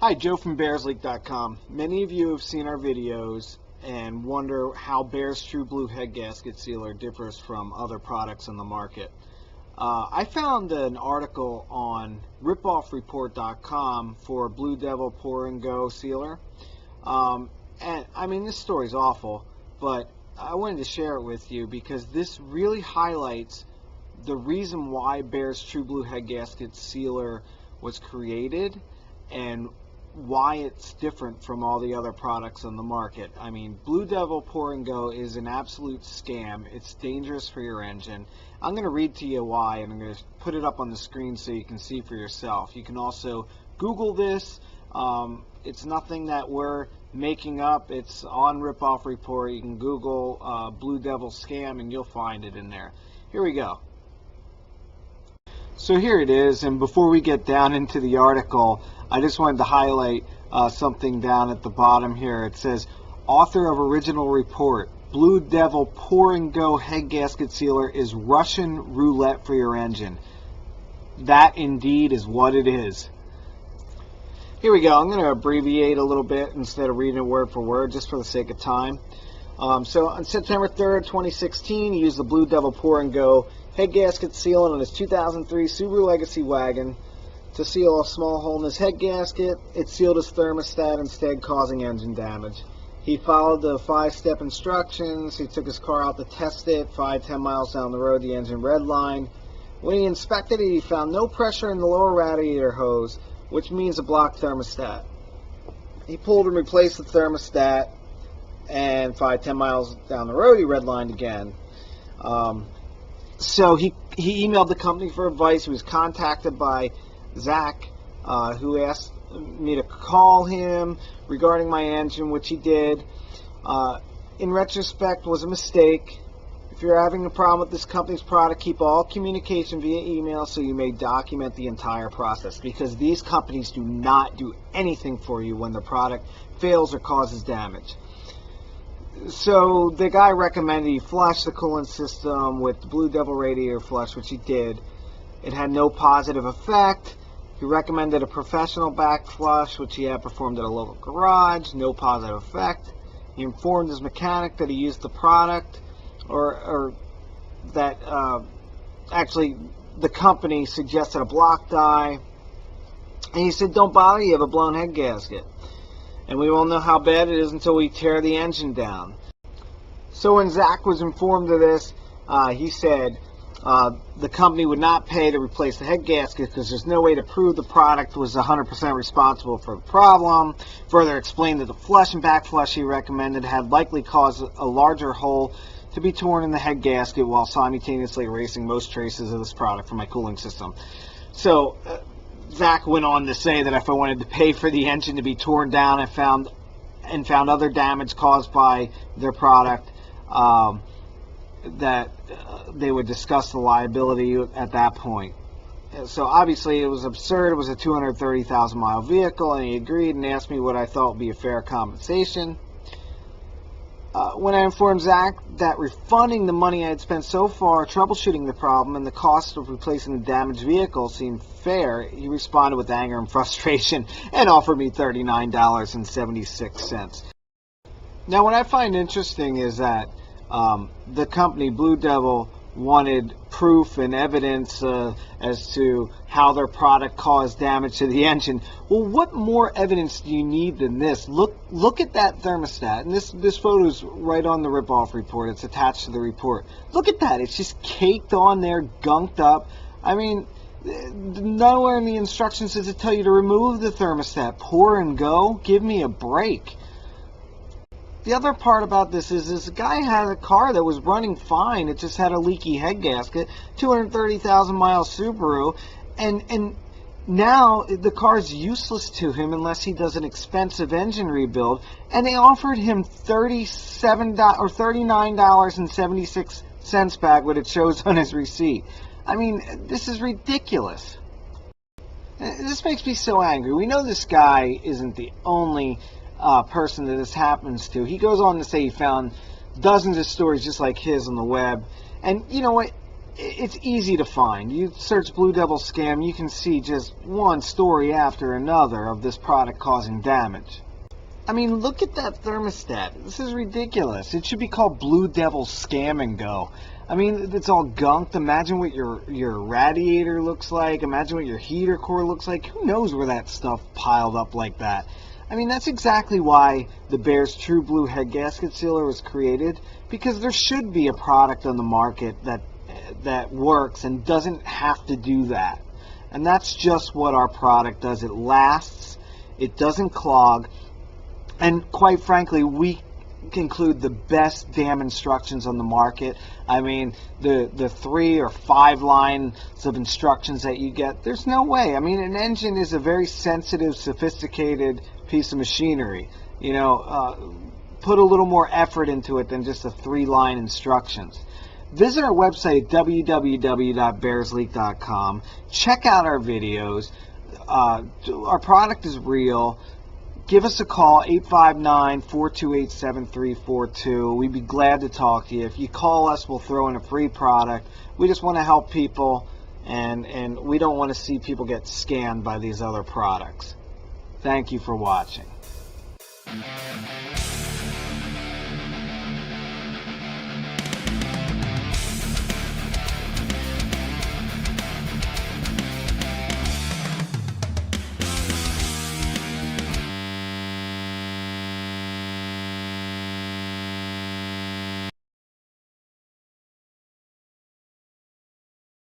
Hi, Joe from BearsLeak.com. Many of you have seen our videos and wonder how Bear's True Blue head gasket sealer differs from other products on the market. I found an article on RipoffReport.com for BlueDevil Pour and Go sealer. And I mean, this story's awful, but I wanted to share it with you because this really highlights the reason why Bear's True Blue head gasket sealer was created and why it's different from all the other products on the market. I mean, BlueDevil Pour and Go is an absolute scam. It's dangerous for your engine. I'm going to read to you why, and I'm going to put it up on the screen so you can see for yourself. You can also Google this. It's nothing that we're making up. It's on Ripoff Report. You can Google BlueDevil scam and you'll find it in there. Here we go. So here it is, and before we get down into the article, I just wanted to highlight something down at the bottom here. It says, author of original report, BlueDevil Pour and Go head gasket sealer is Russian roulette for your engine. That indeed is what it is. Here we go. I'm going to abbreviate a little bit instead of reading it word for word, just for the sake of time. So on September 3rd, 2016, he used the BlueDevil Pour and Go head gasket sealant on his 2003 Subaru Legacy wagon to seal a small hole in his head gasket. It sealed his thermostat, instead causing engine damage. He followed the 5-step instructions. He took his car out to test it. 5-10 miles down the road, the engine redlined. When he inspected it, he found no pressure in the lower radiator hose, which means a blocked thermostat. He pulled and replaced the thermostat, and 5-10 miles down the road, he redlined again. So he emailed the company for advice. He was contacted by Zach, who asked me to call him regarding my engine, which he did. In retrospect, was a mistake. If you're having a problem with this company's product, keep all communication via email so you may document the entire process, because these companies do not do anything for you when the product fails or causes damage. So the guy recommended he flush the coolant system with the BlueDevil radiator flush, which he did. It had no positive effect. He recommended a professional back flush, which he had performed at a local garage. No positive effect. He informed his mechanic that he used the product, or that actually the company suggested a block die. And he said, don't bother, you have a blown head gasket. And we won't know how bad it is until we tear the engine down. So when Zach was informed of this, he said the company would not pay to replace the head gasket because there's no way to prove the product was 100% responsible for the problem. Further explained that the flush and back flush he recommended had likely caused a larger hole to be torn in the head gasket while simultaneously erasing most traces of this product from my cooling system. So Zach went on to say that if I wanted to pay for the engine to be torn down and found other damage caused by their product, that they would discuss the liability at that point. So obviously it was absurd. It was a 230,000 mile vehicle, and he agreed and asked me what I thought would be a fair compensation. When I informed Zach that refunding the money I had spent so far troubleshooting the problem and the cost of replacing the damaged vehicle seemed fair, he responded with anger and frustration and offered me $39.76. Now, what I find interesting is that the company BlueDevil wanted proof and evidence as to how their product caused damage to the engine. Well, what more evidence do you need than this? Look at that thermostat, and this photo is right on the Ripoff Report. It's attached to the report. Look at that. It's just caked on there, gunked up. I mean, nowhere in the instructions does it tell you to remove the thermostat. Pour and go? Give me a break. The other part about this is this guy had a car that was running fine. It just had a leaky head gasket, 230,000 mile Subaru, and now the car is useless to him unless he does an expensive engine rebuild. And they offered him $39.76 back, what it shows on his receipt. I mean, this is ridiculous. This makes me so angry. We know this guy isn't the only person that this happens to. He goes on to say he found dozens of stories just like his on the web. And you know what? it's easy to find. You search BlueDevil scam, you can see just one story after another of this product causing damage. I mean, look at that thermostat. This is ridiculous. It should be called BlueDevil Scam and Go. I mean, it's all gunked. Imagine what your radiator looks like. Imagine what your heater core looks like. Who knows where that stuff piled up like that? I mean, that's exactly why the Bear's True Blue Head Gasket Sealer was created, because there should be a product on the market that works and doesn't have to do that. And that's just what our product does. It lasts, it doesn't clog, and quite frankly, we include the best damn instructions on the market. I mean, the 3 or 5 lines of instructions that you get, there's no way. I mean, an engine is a very sensitive, sophisticated piece of machinery. You know, put a little more effort into it than just a 3-line instructions. Visit our website at www.bearsleak.com. Check out our videos. Our product is real. Give us a call, 859-428-7342. We'd be glad to talk to you. If you call us, we'll throw in a free product. We just want to help people, and we don't want to see people get scammed by these other products. Thank you for watching.